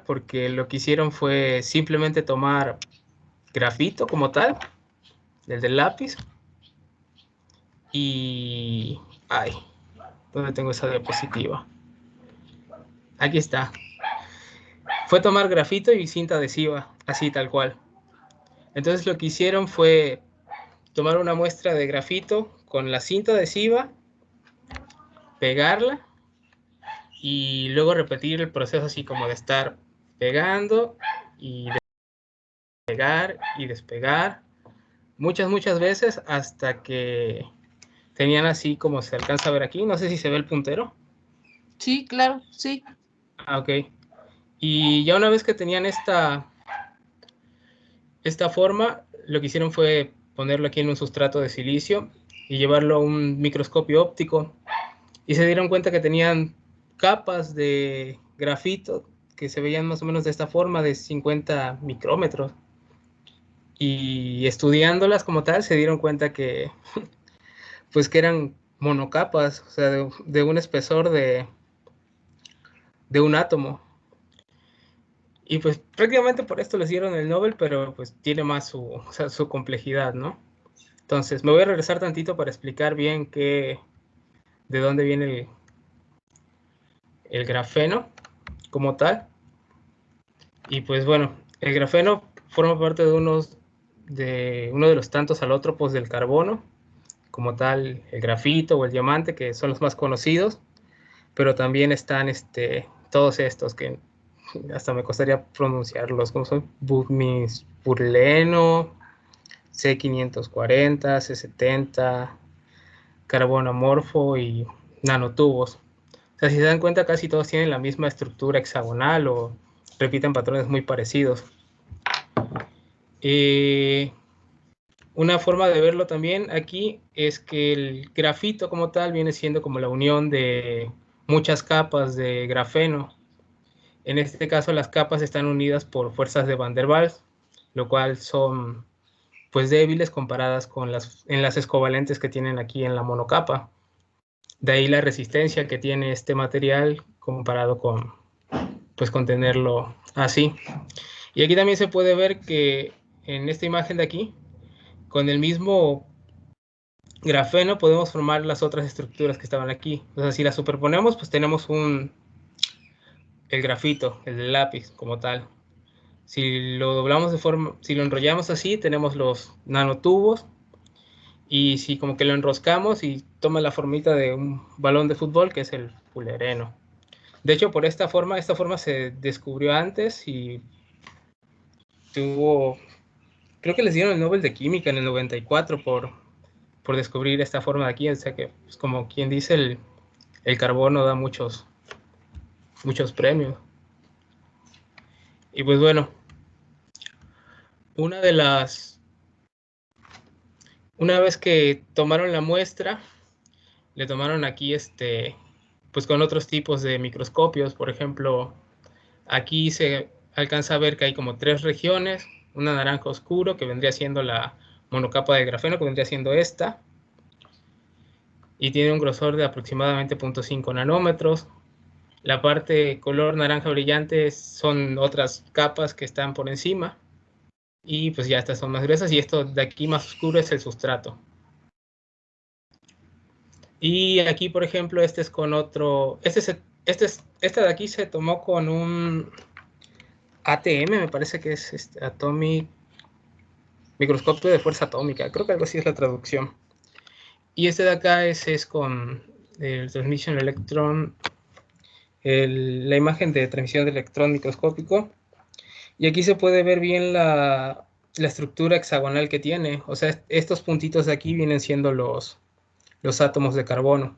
porque lo que hicieron fue simplemente tomar grafito como tal, el del lápiz, y... Ay, ¿dónde tengo esa diapositiva? Aquí está. Fue tomar grafito y cinta adhesiva, así tal cual. Entonces lo que hicieron fue tomar una muestra de grafito con la cinta adhesiva, pegarla y luego repetir el proceso así como de estar pegando y despegar y despegar muchas veces hasta que tenían así como se alcanza a ver aquí. No sé si se ve el puntero. Sí, claro, sí. Ah, ok. Y ya una vez que tenían esta forma, lo que hicieron fue ponerlo aquí en un sustrato de silicio y llevarlo a un microscopio óptico. Y se dieron cuenta que tenían capas de grafito que se veían más o menos de esta forma, de 50 micrómetros. Y estudiándolas como tal, se dieron cuenta que, pues, que eran monocapas, o sea, de un espesor de un átomo. Y pues prácticamente por esto les dieron el Nobel, pero pues tiene más o sea, su complejidad, ¿no? Entonces, me voy a regresar tantito para explicar bien de dónde viene el grafeno como tal. Y pues bueno, el grafeno forma parte de uno de los tantos alótropos del carbono, como tal el grafito o el diamante, que son los más conocidos, pero también están todos estos que hasta me costaría pronunciarlos, como son purleno, C540, C70, carbono amorfo y nanotubos. O sea, si se dan cuenta, casi todos tienen la misma estructura hexagonal o repiten patrones muy parecidos. Una forma de verlo también aquí es que el grafito como tal viene siendo como la unión de muchas capas de grafeno. En este caso las capas están unidas por fuerzas de Van der Waals, lo cual son pues débiles comparadas con las enlaces covalentes que tienen aquí en la monocapa. De ahí la resistencia que tiene este material comparado con tenerlo así. Y aquí también se puede ver que en esta imagen de aquí, con el mismo grafeno podemos formar las otras estructuras que estaban aquí. O sea, si las superponemos, pues tenemos el grafito, el lápiz como tal. Si lo doblamos si lo enrollamos así, tenemos los nanotubos. Y si como que lo enroscamos y toma la formita de un balón de fútbol, que es el fulereno. De hecho, por esta forma se descubrió antes y tuvo, creo que les dieron el Nobel de Química en el 94 por descubrir esta forma de aquí. O sea que, pues, como quien dice, el carbono da muchos premios. Y pues bueno, una vez que tomaron la muestra, le tomaron aquí pues con otros tipos de microscopios. Por ejemplo, aquí se alcanza a ver que hay como 3 regiones, una naranja oscuro que vendría siendo la monocapa de grafeno, que vendría siendo esta, y tiene un grosor de aproximadamente 0.5 nanómetros. La parte color naranja brillante son otras capas que están por encima, y pues ya estas son más gruesas, y esto de aquí más oscuro es el sustrato. Y aquí, por ejemplo, este es con otro, este de aquí se tomó con un ATM, me parece que es Atomic Microscopio de Fuerza Atómica, creo que algo así es la traducción. Y este de acá es con el Transmission Electron, la imagen de transmisión de electrón microscópico. Y aquí se puede ver bien la estructura hexagonal que tiene. O sea, estos puntitos de aquí vienen siendo los átomos de carbono.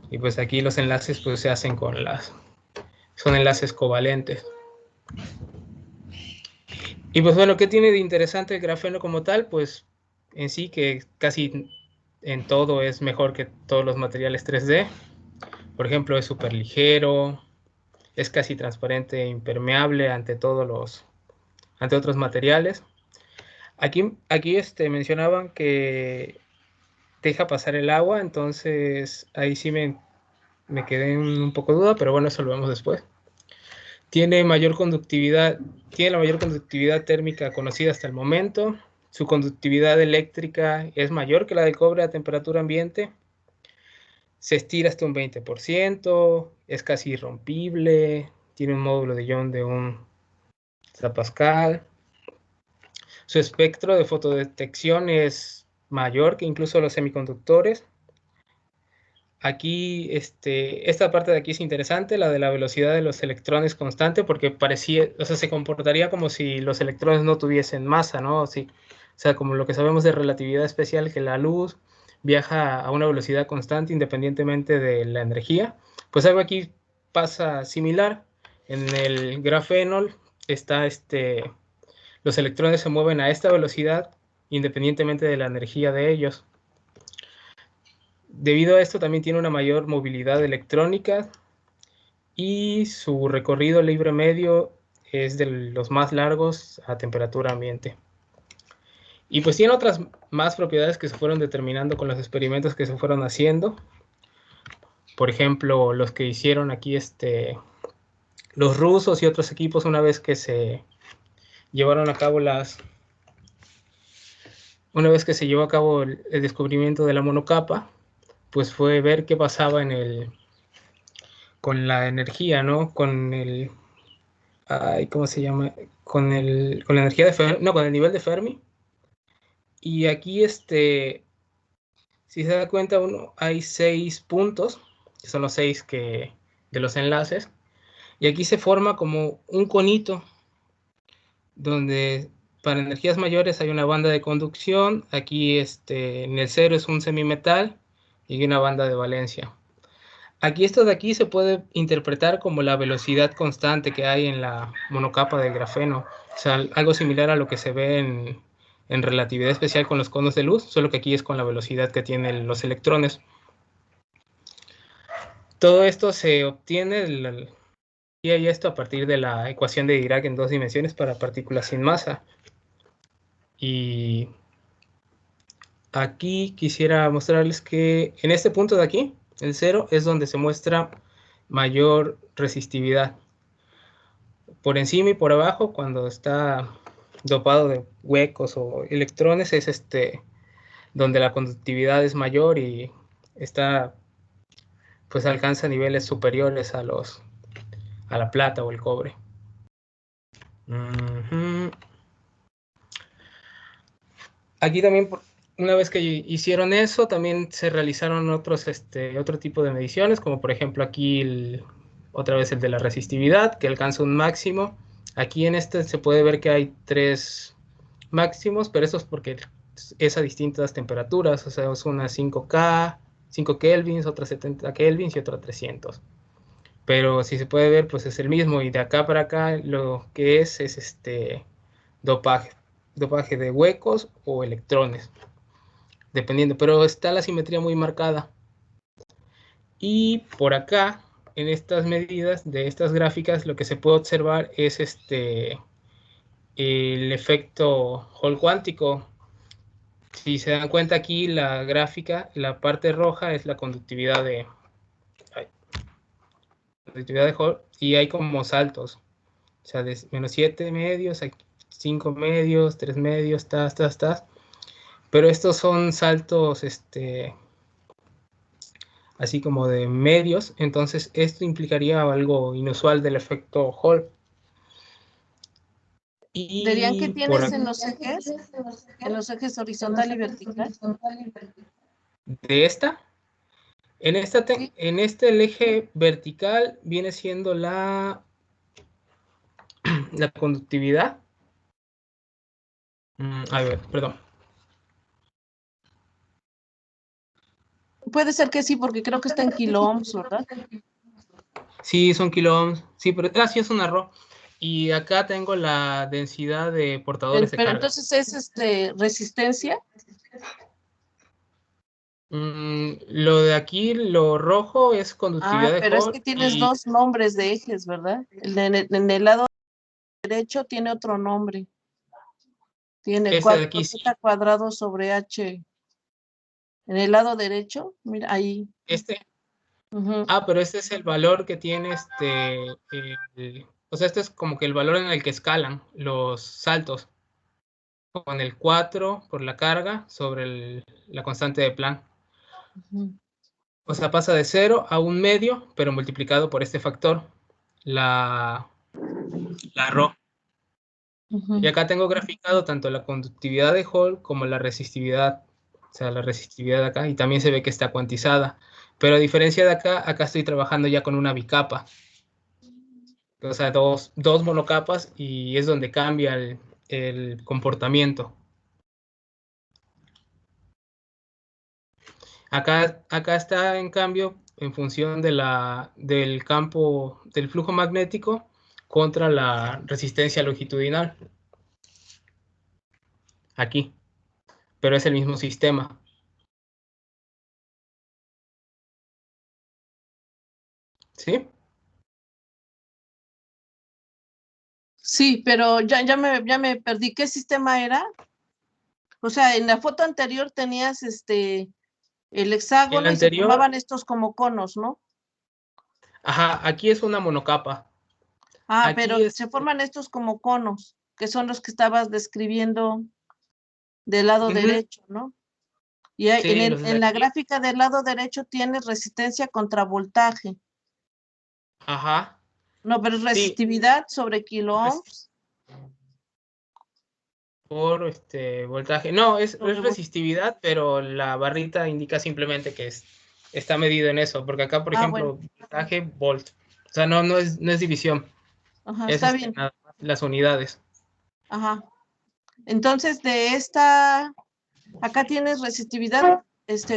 Y pues aquí los enlaces pues se hacen son enlaces covalentes. Y pues bueno, ¿qué tiene de interesante el grafeno como tal? Pues en sí que casi en todo es mejor que todos los materiales 3D. Por ejemplo, es súper ligero, es casi transparente e impermeable ante otros materiales. Aquí mencionaban que deja pasar el agua, entonces ahí sí me quedé un poco duda, pero bueno, eso lo vemos después. tiene la mayor conductividad térmica conocida hasta el momento. Su conductividad eléctrica es mayor que la del cobre a temperatura ambiente. Se estira hasta un 20%, es casi irrompible, tiene un módulo de ion de 1 Pascal. Su espectro de fotodetección es mayor que incluso los semiconductores. Aquí, esta parte de aquí es interesante, la de la velocidad de los electrones constante, porque parecía, o sea, se comportaría como si los electrones no tuviesen masa, ¿no? O sea, como lo que sabemos de relatividad especial, que la luz viaja a una velocidad constante independientemente de la energía. Pues algo aquí pasa similar. En el grafeno está los electrones se mueven a esta velocidad independientemente de la energía de ellos. Debido a esto también tiene una mayor movilidad electrónica y su recorrido libre medio es de los más largos a temperatura ambiente. Y pues tiene otras más propiedades que se fueron determinando con los experimentos que se fueron haciendo. Por ejemplo, los que hicieron aquí los rusos y otros equipos una vez que se llevaron a cabo una vez que se llevó a cabo el descubrimiento de la monocapa, pues fue ver qué pasaba con la energía, ¿no? Con el, ¿cómo se llama? Con la energía de Fermi, no, con el nivel de Fermi. Y aquí, si se da cuenta, hay 6 puntos, que son los 6 de los enlaces, y aquí se forma como un conito, donde para energías mayores hay una banda de conducción, aquí en el 0 es un semimetal, y una banda de valencia. Aquí esto de aquí se puede interpretar como la velocidad constante que hay en la monocapa del grafeno. O sea, algo similar a lo que se ve en relatividad especial con los conos de luz, solo que aquí es con la velocidad que tienen los electrones. Todo esto se obtiene y esto a partir de la ecuación de Dirac en 2 dimensiones para partículas sin masa. Y aquí quisiera mostrarles que en este punto de aquí, el 0, es donde se muestra mayor resistividad. Por encima y por abajo, cuando está dopado de huecos o electrones, es donde la conductividad es mayor y pues alcanza niveles superiores a la plata o el cobre. Aquí también, una vez que hicieron eso, también se realizaron otro tipo de mediciones, como por ejemplo aquí otra vez el de la resistividad, que alcanza un máximo. Aquí en se puede ver que hay 3 máximos, pero eso es porque es a distintas temperaturas, o sea, es una 5K, 5 kelvins, otra 70 kelvins y otra 300. Pero si se puede ver, pues es el mismo, y de acá para acá lo que es dopaje de huecos o electrones, dependiendo, pero está la simetría muy marcada. Y por acá, en estas medidas de estas gráficas, lo que se puede observar es el efecto Hall cuántico. Si se dan cuenta aquí, la gráfica, la parte roja es la conductividad de Hall, y hay como saltos, o sea, de -7 medios, 5 medios, 3 medios, pero estos son saltos así como de medios, entonces esto implicaría algo inusual del efecto Hall. ¿Dirían que tienes en los ejes horizontal y vertical? ¿De esta? ¿Sí? En el eje vertical viene siendo la conductividad. A ver, perdón. Puede ser que sí, porque creo que está en kiloohms, ¿verdad? Sí, son kiloohms. Sí, pero sí es un error. Y acá tengo la densidad de portadores de carga. Pero entonces es resistencia. Lo de aquí, lo rojo es conductividad de Hall. Pero es que tienes 2 nombres de ejes, ¿verdad? En el lado derecho tiene otro nombre. Tiene 4 θ cuadrado sobre h. En el lado derecho, mira, ahí. Pero este es el valor que tiene O sea, este es como que el valor en el que escalan los saltos. Con el 4 por la carga sobre la constante de Planck. O sea, pasa de 0 a 1/2, pero multiplicado por este factor, la ρ. Y acá tengo graficado tanto la conductividad de Hall como la resistividad. O sea, la resistividad de acá. Y también se ve que está cuantizada. Pero a diferencia de acá estoy trabajando ya con una bicapa. O sea, dos monocapas, y es donde cambia el comportamiento. Acá está, en cambio, en función del campo, del flujo magnético contra la resistencia longitudinal. Aquí. Pero es el mismo sistema. ¿Sí? Sí, pero ya me perdí. ¿Qué sistema era? O sea, en la foto anterior tenías el hexágono y se formaban estos como conos, ¿no? Ajá, aquí es una monocapa. Ah, pero se forman estos como conos, que son los que estabas describiendo del lado derecho, ¿no? Y sí, en la gráfica del lado derecho tienes resistencia contra voltaje. Ajá. No, pero es resistividad sobre kiloohms. Por voltaje. No, es resistividad, pero la barrita indica simplemente que está medido en eso. Porque acá, por ejemplo, bueno, voltaje, volt. O sea, no es división. Ajá, está bien. Nada más las unidades. Ajá. Entonces, acá tienes resistividad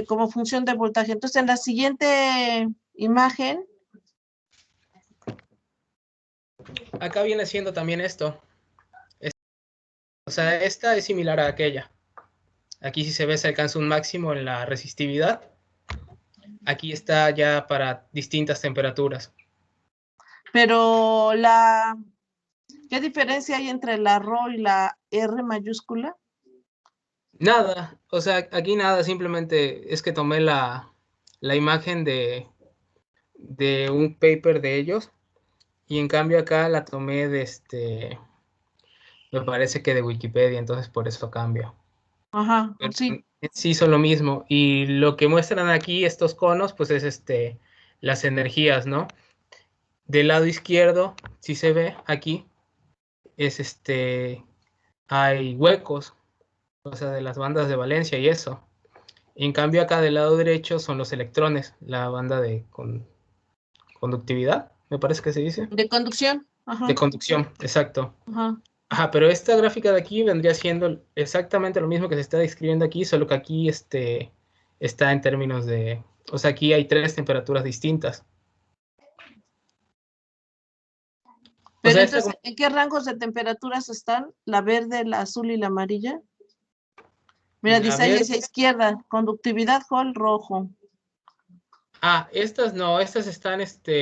como función de voltaje. Entonces, en la siguiente imagen. Acá viene siendo también esto. O sea, esta es similar a aquella. Aquí, si se ve, se alcanza un máximo en la resistividad. Aquí está ya para distintas temperaturas. Pero ¿qué diferencia hay entre la ρ y la R mayúscula? Nada, o sea, aquí nada, simplemente es que tomé la imagen de un paper de ellos, y en cambio acá la tomé me parece que de Wikipedia, entonces por eso cambio. Ajá, sí. Sí, son lo mismo, y lo que muestran aquí estos conos, pues es las energías, ¿no? Del lado izquierdo, si se ve aquí, es hay huecos, o sea, de las bandas de valencia y eso. En cambio acá del lado derecho son los electrones, la banda de conductividad, me parece que se dice. De conducción. Ajá. De conducción, exacto. Ajá. Ajá, pero esta gráfica de aquí vendría siendo exactamente lo mismo que se está describiendo aquí, solo que aquí está en términos de... O sea, aquí hay 3 temperaturas distintas. Pero o sea, entonces, ¿en qué rangos de temperaturas están? ¿La verde, la azul y la amarilla? Mira, dice ahí hacia izquierda, conductividad Hall rojo. Ah, estas no, estas están ¿esta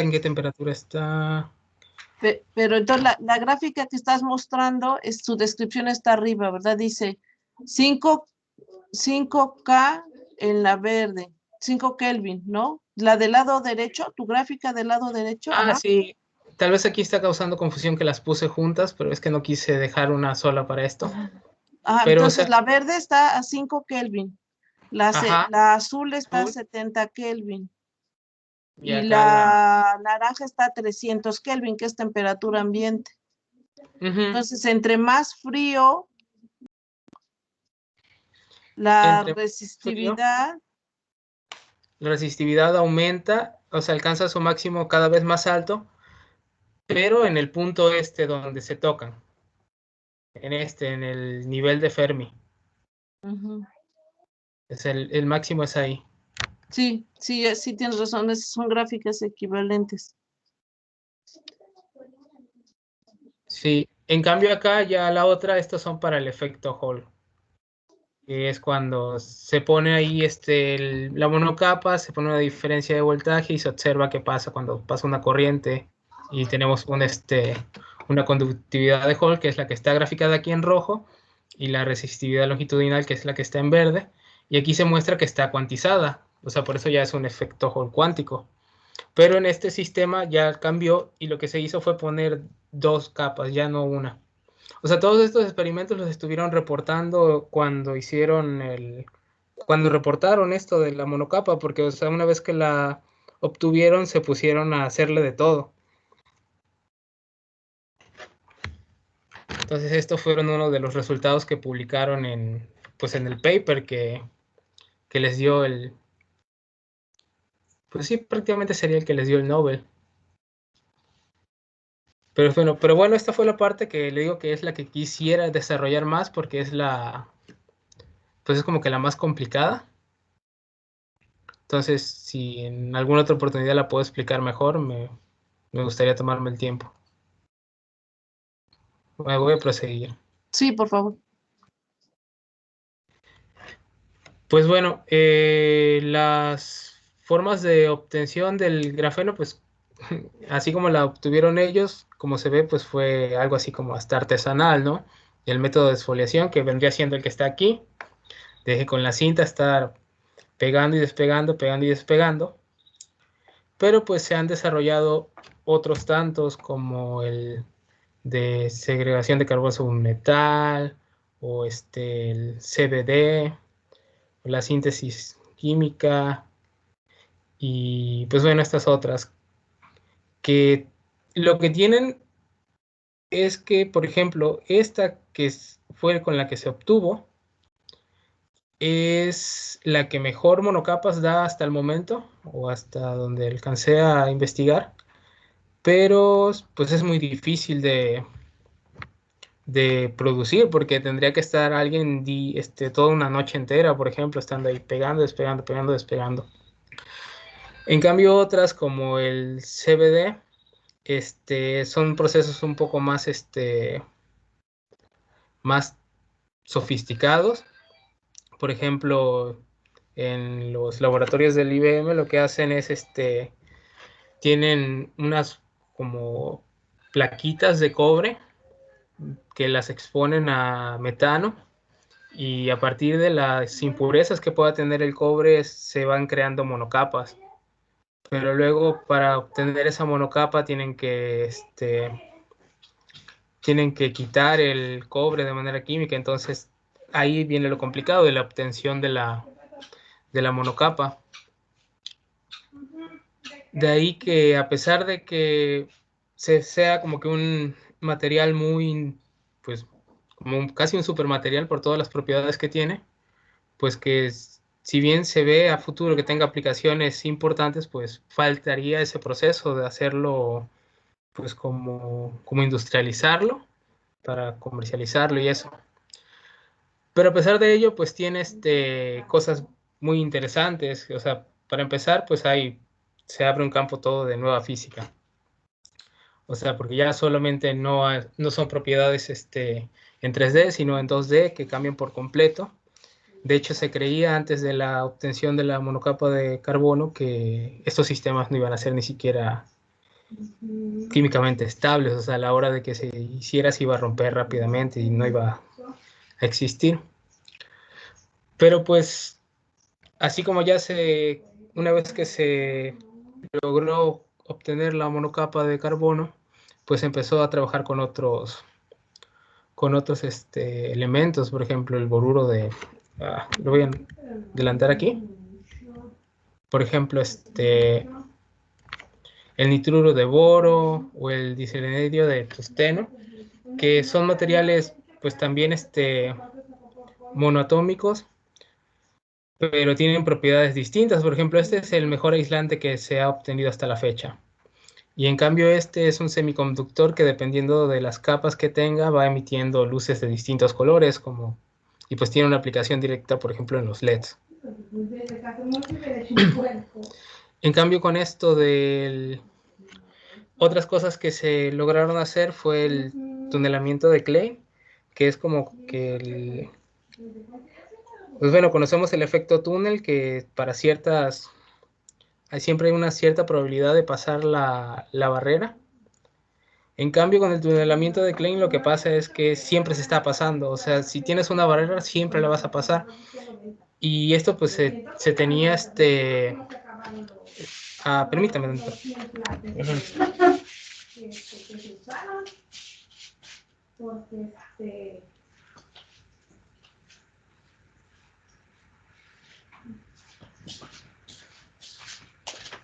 en qué temperatura está? Pero entonces la gráfica que estás mostrando, su descripción está arriba, ¿verdad? Dice 5K en la verde, 5 Kelvin, ¿no? La del lado derecho, tu gráfica del lado derecho. Ah, ajá. Sí, tal vez aquí está causando confusión que las puse juntas, pero es que no quise dejar una sola para esto. Ajá, pero, entonces, o sea, la verde está a 5 Kelvin, la azul está a 70 Kelvin. Y la naranja está a 300 Kelvin, que es temperatura ambiente. Entonces, entre más frío, la resistividad aumenta, o sea, alcanza su máximo cada vez más alto, pero en el punto donde se tocan, en el nivel de Fermi. Es el máximo es ahí. Sí, tienes razón, son gráficas equivalentes. Sí, en cambio acá ya la otra, estos son para el efecto Hall, que es cuando se pone ahí la monocapa, se pone una diferencia de voltaje y se observa qué pasa cuando pasa una corriente y tenemos una conductividad de Hall, que es la que está graficada aquí en rojo, y la resistividad longitudinal, que es la que está en verde, y aquí se muestra que está cuantizada, o sea, por eso ya es un efecto Hall cuántico, Pero en este sistema ya cambió y lo que se hizo fue poner 2 capas, ya no una. O sea, todos estos experimentos los estuvieron reportando cuando cuando reportaron esto de la monocapa, porque, o sea, una vez que la obtuvieron, se pusieron a hacerle de todo. Entonces, estos fueron uno de los resultados que publicaron pues en el paper que les dio pues sí, prácticamente sería el que les dio el Nobel. Pero bueno, esta fue la parte que le digo que es la que quisiera desarrollar más porque es pues es como que la más complicada. Entonces, si en alguna otra oportunidad la puedo explicar mejor, me gustaría tomarme el tiempo. Voy a proseguir. Sí, por favor. Pues bueno, las formas de obtención del grafeno, pues así como la obtuvieron ellos, como se ve, pues fue algo así como hasta artesanal, ¿no? El método de exfoliación, que vendría siendo el que está aquí, deje con la cinta estar pegando y despegando, pegando y despegando. Pero pues se han desarrollado otros tantos como el de segregación de carbono sobre un metal, o el CBD, o la síntesis química, y pues bueno, estas otras, que lo que tienen es que, por ejemplo, esta que fue con la que se obtuvo, es la que mejor monocapas da hasta el momento, o hasta donde alcancé a investigar, pero pues es muy difícil de producir porque tendría que estar alguien toda una noche entera, por ejemplo, estando ahí pegando, despegando, pegando, despegando. En cambio, otras como el CBD, son procesos un poco más sofisticados. Por ejemplo, en los laboratorios del IBM lo que hacen es tienen unas como plaquitas de cobre que las exponen a metano, y a partir de las impurezas que pueda tener el cobre se van creando monocapas. Pero luego, para obtener esa monocapa, tienen que quitar el cobre de manera química. Entonces ahí viene lo complicado de la obtención de la monocapa. De ahí que, a pesar de que sea como que un material muy, pues, como casi un supermaterial por todas las propiedades que tiene, pues que si bien se ve a futuro que tenga aplicaciones importantes, pues faltaría ese proceso de hacerlo, pues como industrializarlo para comercializarlo y eso. Pero a pesar de ello, pues tiene cosas muy interesantes. O sea, para empezar, pues se abre un campo todo de nueva física. O sea, porque ya solamente no son propiedades en 3D, sino en 2D, que cambian por completo. De hecho, se creía antes de la obtención de la monocapa de carbono que estos sistemas no iban a ser ni siquiera químicamente estables. O sea, a la hora de que se hiciera se iba a romper rápidamente y no iba a existir. Pero pues, así como una vez que se logró obtener la monocapa de carbono, pues empezó a trabajar con otros elementos. Por ejemplo, el boruro lo voy a adelantar aquí. Por ejemplo, el nitruro de boro o el diselenio de tungsteno, que son materiales pues también monoatómicos, pero tienen propiedades distintas. Por ejemplo, este es el mejor aislante que se ha obtenido hasta la fecha. Y en cambio este es un semiconductor que, dependiendo de las capas que tenga, va emitiendo luces de distintos colores, y pues tiene una aplicación directa, por ejemplo, en los LEDs. En cambio, con esto otras cosas que se lograron hacer fue el tunelamiento de Klein, que es como que pues bueno, conocemos el efecto túnel, que para siempre hay una cierta probabilidad de pasar la barrera. En cambio, con el tunelamiento de Klein lo que pasa es que siempre se está pasando. O sea, si tienes una barrera, siempre la vas a pasar. Y esto pues se tenía Permítame.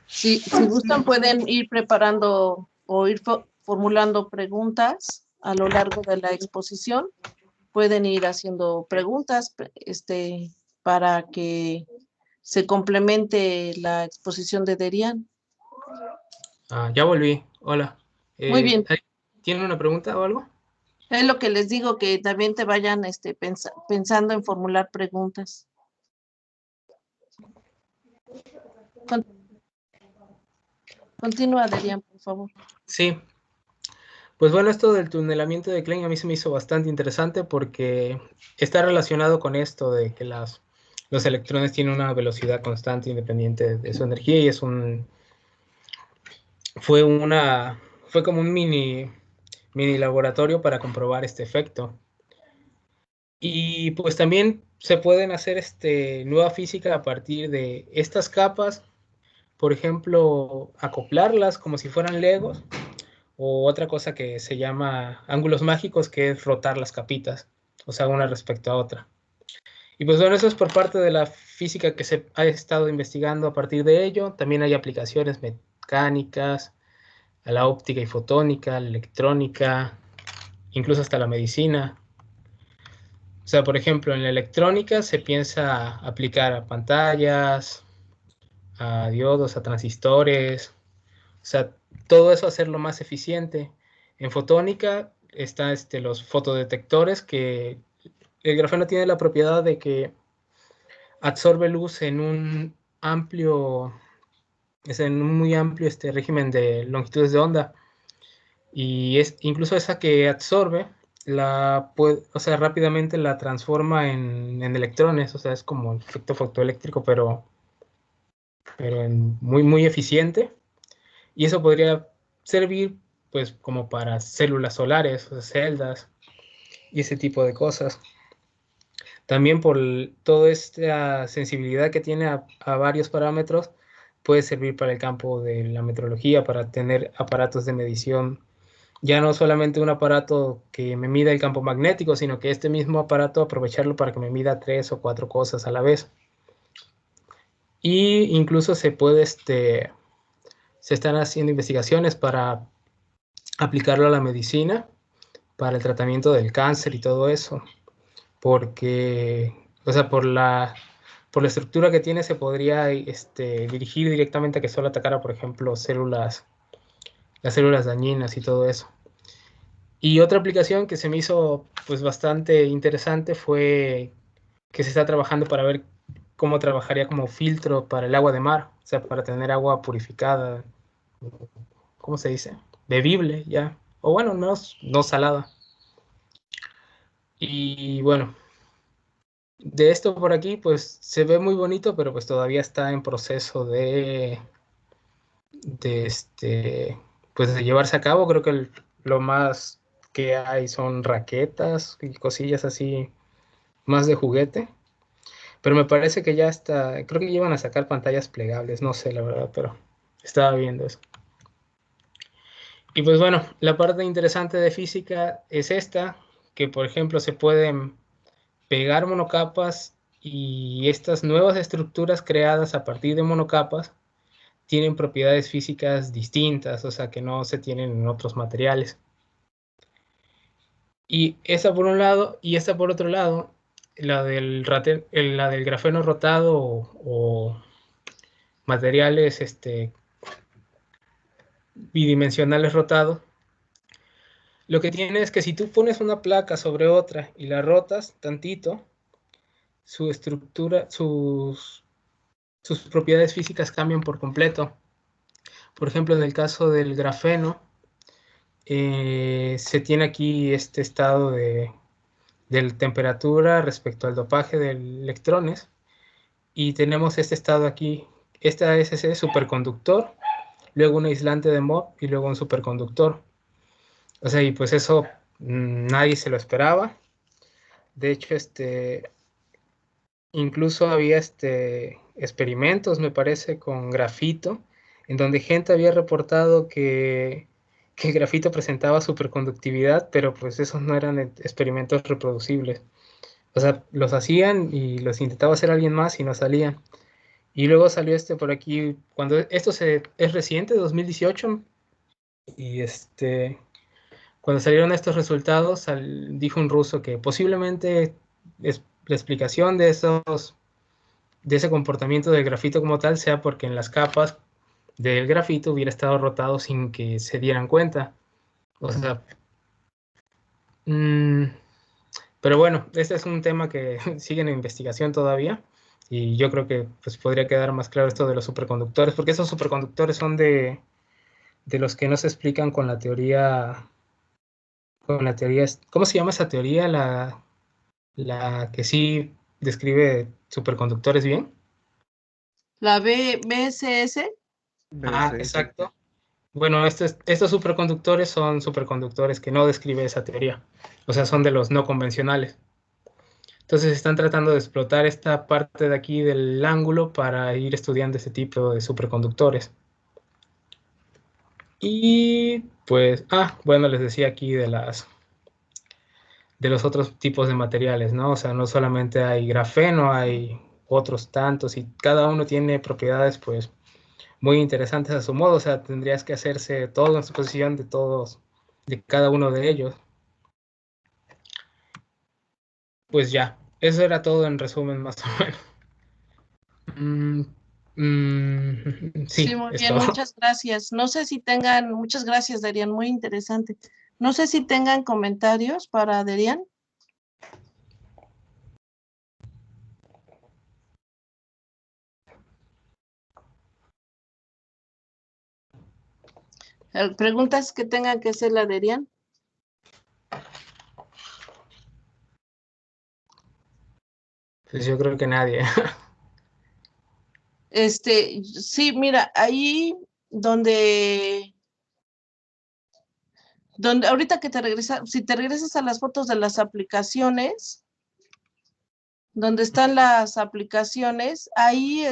Si gustan, pueden ir preparando o ir formulando preguntas a lo largo de la exposición. Pueden ir haciendo preguntas para que se complemente la exposición de Derian. Ya volví. Hola. Muy bien. ¿Tienen una pregunta o algo? Es lo que les digo, que también te vayan pensando en formular preguntas. Continúa, Derian, por favor. Sí. Pues bueno, esto del tunelamiento de Klein a mí se me hizo bastante interesante porque está relacionado con esto de que los electrones tienen una velocidad constante independiente de su energía y fue como un mini laboratorio para comprobar este efecto. Y pues también se pueden hacer nueva física a partir de estas capas, por ejemplo, acoplarlas como si fueran legos, o otra cosa que se llama ángulos mágicos, que es rotar las capitas, o sea, una respecto a otra. Y pues bueno, eso es por parte de la física que se ha estado investigando a partir de ello. También hay aplicaciones mecánicas, a la óptica y fotónica, la electrónica, incluso hasta la medicina. O sea, por ejemplo, en la electrónica se piensa aplicar a pantallas, a diodos, a transistores, o sea, todo eso hacerlo más eficiente. En fotónica están los fotodetectores, que el grafeno tiene la propiedad de que absorbe luz en un muy amplio régimen de longitudes de onda. Y incluso esa que absorbe, rápidamente la transforma en electrones, o sea, es como el efecto fotoeléctrico, pero muy, muy eficiente. Y eso podría servir pues como para células solares, o sea, celdas y ese tipo de cosas. También por toda esta sensibilidad que tiene a varios parámetros, puede servir para el campo de la metrología, para tener aparatos de medición, ya no solamente un aparato que me mida el campo magnético, sino que este mismo aparato aprovecharlo para que me mida 3 o 4 cosas a la vez. Y incluso se están haciendo investigaciones para aplicarlo a la medicina, para el tratamiento del cáncer y todo eso, porque, o sea, por la estructura que tiene se podría dirigir directamente a que solo atacara, por ejemplo, las células dañinas y todo eso. Y otra aplicación que se me hizo pues bastante interesante fue que se está trabajando para ver cómo trabajaría como filtro para el agua de mar, o sea, para tener agua purificada, ¿cómo se dice? Bebible ya, o bueno, al menos no salada. Y bueno, de esto por aquí pues se ve muy bonito, pero pues todavía está en proceso pues de llevarse a cabo. Creo que lo más que hay son raquetas y cosillas así más de juguete, pero me parece que ya está, creo que llevan a sacar pantallas plegables, no sé la verdad, pero estaba viendo eso. Y pues bueno, la parte interesante de física es esta, que por ejemplo se pueden pegar monocapas, y estas nuevas estructuras creadas a partir de monocapas tienen propiedades físicas distintas, o sea que no se tienen en otros materiales. Y esa por un lado, y esta por otro lado, la del grafeno rotado o materiales bidimensionales rotados, lo que tiene es que si tú pones una placa sobre otra y la rotas tantito, su estructura, sus propiedades físicas cambian por completo. Por ejemplo, en el caso del grafeno, se tiene aquí este estado de temperatura respecto al dopaje de electrones, y tenemos este estado aquí, este ASC superconductor, luego un aislante de MOP y luego un superconductor. O sea, y pues eso nadie se lo esperaba. De hecho, Incluso había experimentos, me parece, con grafito, en donde gente había reportado que el grafito presentaba superconductividad, pero pues esos no eran experimentos reproducibles. O sea, los hacían y los intentaba hacer alguien más y no salían. Y luego salió por aquí, cuando es reciente, 2018, y cuando salieron estos resultados, dijo un ruso que posiblemente es la explicación de ese comportamiento del grafito como tal sea porque en las capas del grafito hubiera estado rotado sin que se dieran cuenta. O sea, pero bueno, este es un tema que sigue en investigación todavía y yo creo que pues podría quedar más claro esto de los superconductores, porque esos superconductores son de los que no se explican con la teoría, ¿cómo se llama esa teoría? La que sí describe superconductores bien. La BSS. Ah, BSS. exacto. Bueno, estos superconductores son superconductores que no describe esa teoría. O sea, son de los no convencionales. Entonces están tratando de explotar esta parte de aquí del ángulo para ir estudiando ese tipo de superconductores. Y pues, bueno, les decía aquí de los otros tipos de materiales, ¿no? O sea, no solamente hay grafeno, hay otros tantos y cada uno tiene propiedades, pues, muy interesantes a su modo. O sea, tendrías que hacerse toda una exposición de todos, de cada uno de ellos. Pues ya, eso era todo en resumen, más o menos. Sí, Sí, muy es bien, todo. muchas gracias. No sé si tengan, muchas gracias, Darian, muy interesante. No sé si tengan comentarios para Darian. Preguntas que tengan que hacer la Darian. Pues yo creo que nadie. Sí, mira, ahí donde ahorita que si te regresas a las fotos de las aplicaciones, donde están las aplicaciones, ahí